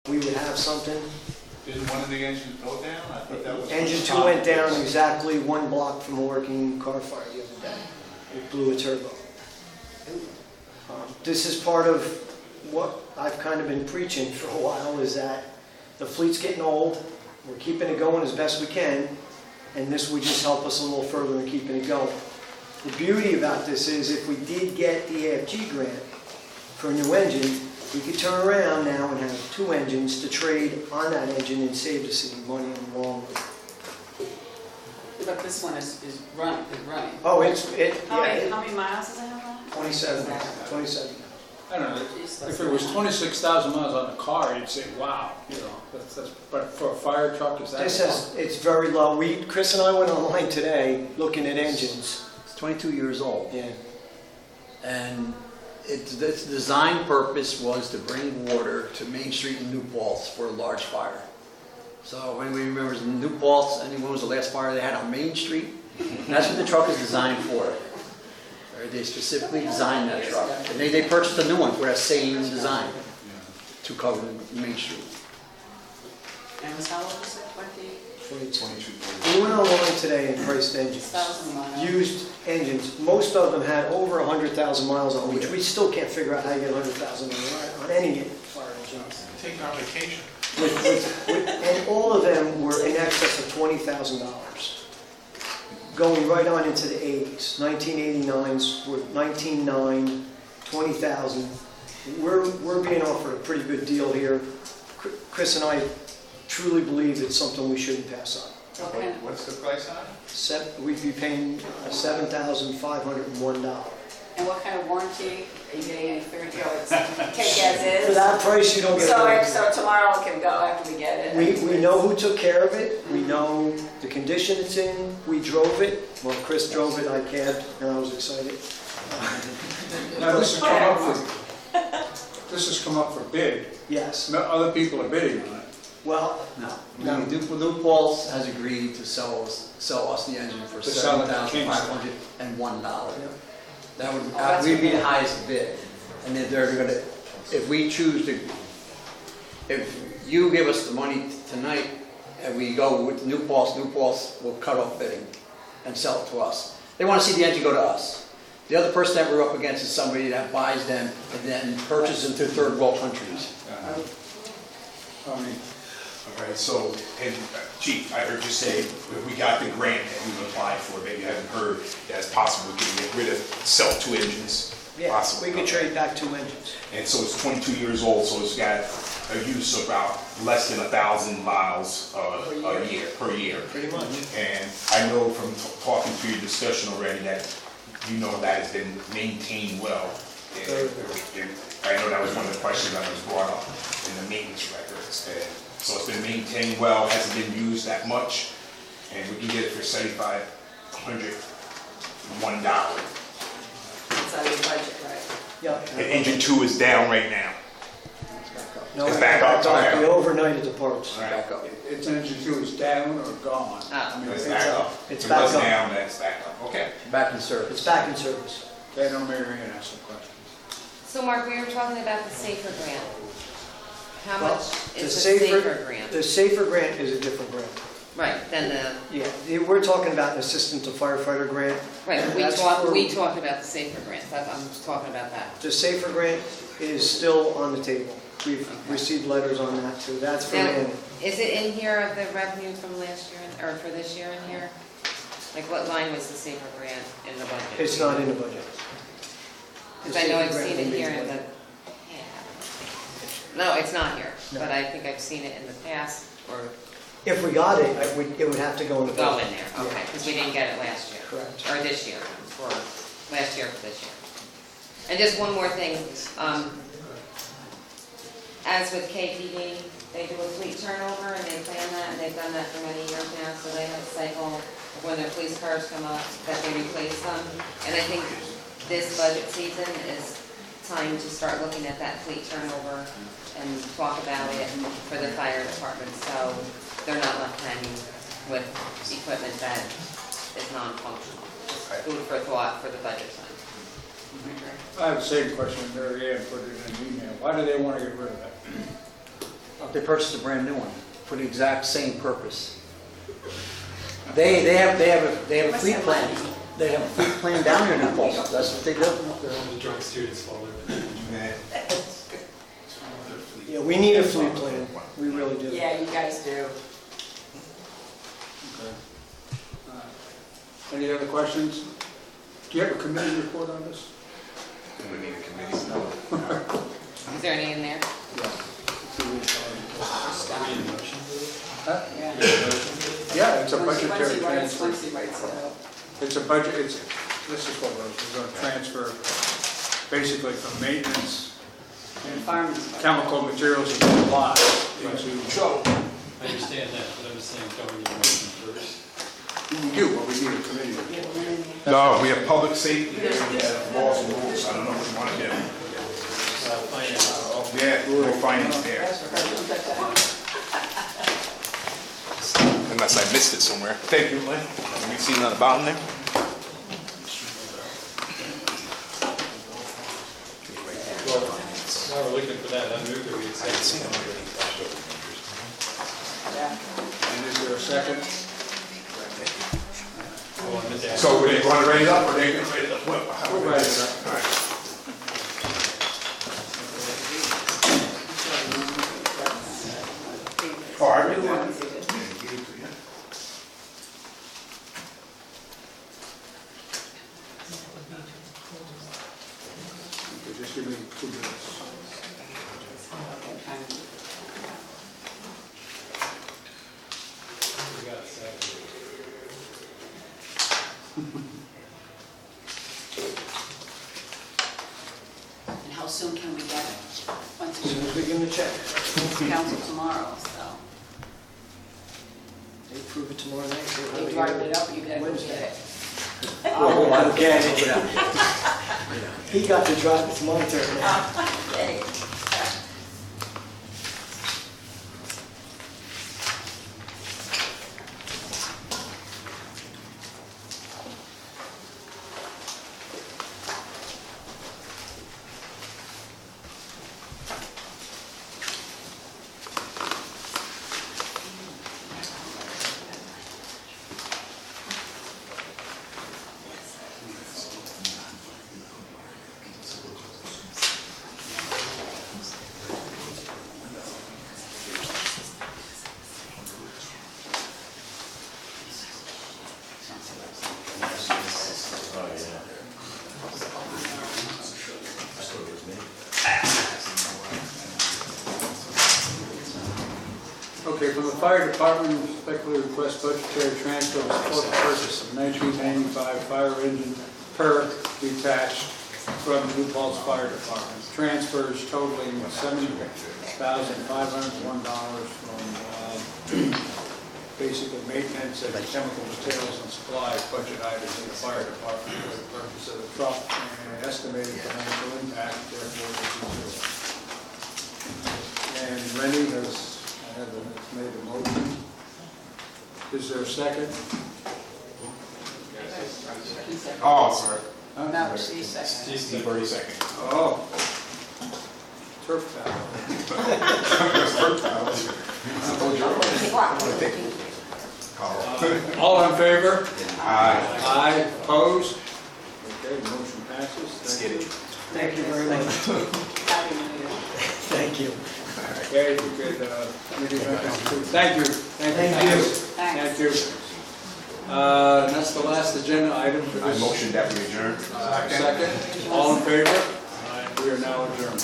we would have something. Didn't one of the engines go down? I thought that was... Engine 2 went down exactly 1 block from a working car fire the other day. It blew a turbo. This is part of what I've kind of been preaching for a while, is that the fleet's getting old, we're keeping it going as best we can, and this would just help us a little further in keeping it going. The beauty about this is if we did get the AFG grant for a new engine, we could turn around now and have 2 engines to trade on that engine and save the city money in the long run. But this one is running. Oh, How many miles does it have on it? 27. I don't know, if it was 26,000 miles on the car, you'd say, wow, you know, but for a fire truck, is that? It's very low. Chris and I went online today looking at engines. It's 22 years old. Yeah. And its design purpose was to bring water to Main Street in New Paltz for a large fire. So anybody remembers New Paltz, anyone was the last fire they had on Main Street? That's what the truck is designed for. They specifically designed that truck. And they purchased a new one for that same design to cover Main Street. And was how old is it? 22. We went online today and priced engines. 1,000 miles. Used engines. Most of them had over 100,000 miles on them, which we still can't figure out how you get 100,000 on any fire engine. Take our vacation. And all of them were in excess of $20,000. Going right on into the 80s. 1989s were 19.9, 20,000. We're being offered a pretty good deal here. Chris and I truly believe it's something we shouldn't pass on. Okay. What's the price on it? We'd be paying $7,501. And what kind of warranty? Are you getting any third, it's take as is? For that price, you don't get a So tomorrow it can go after we get it? We know who took care of it. We know the condition it's in. We drove it. Well, Chris drove it. I cabbed, and I was excited. Now, this has come up for bid. Yes. No, other people are bidding on it. Well, No. New Paltz has agreed to sell us the engine for To sell it to $7,501. That would we'd be the highest bid. And if they're going to, if we choose to, if you give us the money tonight and we go with New Paltz will cut off bidding and sell it to us. They want to see the engine go to us. The other person that we're up against is somebody that buys them and then purchases them to third world countries. I mean, All right, so, and Chief, I heard you say if we got the grant that we applied for, maybe you haven't heard that it's possible we can get rid of, sell 2 engines. yeah, Possible. we could trade back 2 engines. And so it's 22 years old, so it's got a use of about less than 1,000 miles per year. Pretty much. And I know from talking to your discussion already that you know that has been maintained well. And I know that was one of the questions that was brought up in the maintenance records. And so it's been maintained well, hasn't been used that much, and we can get it for $7,501. It's out of your budget, right? Yeah. And engine 2 is down right now. No, It's back up. the overnight at the parts. All right. Back up. it's engine 2 is down or gone. Ah. I mean, It's back up. It's It back was up. down, that's back up. Okay. Back in service. It's back in service. They don't maybe ask some questions. So Mark, we were talking about the SAFER grant. How Well, much is the SAFER grant? The SAFER grant is a different grant. Right, then Yeah, we're talking about an assistant to firefighter grant. right, we That's talked for- about the SAFER grant, I'm talking about that. The SAFER grant is still on the table. We've received letters on that too. That's for Now, Manny. is it in here of the revenue from last year, or for this year in here? Like what line was the SAFER grant in the budget? It's not in the budget. Because I know I've SAFER grant seen it will be here in the, budget. no, it's not here, No. but I think I've seen it in the past, or If we got it, it would have to go in the budget. go in there, okay, because we didn't get it last year. Correct. Or this year, or last year for this year. And just one more thing, as with KPD, they do a fleet turnover and they plan that, and they've done that for many years now, so they have a cycle of when their police cars come up, that they replace them. And I think this budget season is time to start looking at that fleet turnover and talk about it for the fire department, so they're not left hanging with equipment that is non-functional. Just food for thought for the budget time. I have the same question Mary Ann put it in an email. Why do they want to get rid of that? they purchased a brand new one for the exact same purpose. They have a fleet plan. They have a fleet plan down here in Impulse. That's what they do. They're all the drunk students fall over. Yeah, we need a fleet plan, we really do. Yeah, you guys do. Any other questions? Do you have a committee report on this? We need a committee. Is there any in there? Huh? Yeah. Yeah, it's a Once budgetary he writes, transfer. once he writes it out. It's a budget, this is what we're going to transfer, basically from maintenance and Farmers. chemical materials and supplies into. I understand that, but I'm saying cover your motion first. We do, but we need a committee report. No, we have public safety, we have laws and rules, I don't know what you want to do. Yeah, we're finance there. Unless I missed it somewhere. Thank you, Lynn. Have you seen it on the bottom there? While we're looking for that, I moved that we accept. Yeah. And is there a second? Oh, I meant to ask. So, do you want to raise it up, or they can raise it up? Well, how We'll about raise this? it up. All right. Oh, I read New that. ones he did. Okay, just give me 2 minutes. We got seven. And how soon can we get it? Once As soon we as we give them a check. council tomorrow, so. They approve it tomorrow night. so we'll They have drive it up, you gotta go Wednesday. get it. Oh, I get it. He got to drive, it's my turn now. Okay. Okay, from the fire department, respectfully request budgetary transfer of support the purchase of 1995 fire engine per detached from New Paltz Fire Department. Transfers totaling $70,501 from basically maintenance and chemical materials and supplies budget items in the fire department for the purpose of the truck and estimated financial impact, therefore is zero. And Rennie has made a motion. Is there a second? He said- Oh, sorry. No, she's second. Steve, 30 seconds. Oh. Turf battle. All in favor? Aye. Aye. Opposed? Okay, motion passes. Let's get it. Thank you very much. Happy New Year. Thank you. Okay, you could, thank you. Thank you. Thanks. Thank you. That's the last agenda item for I this. motion that we adjourn. Second. All in favor? We are now adjourned.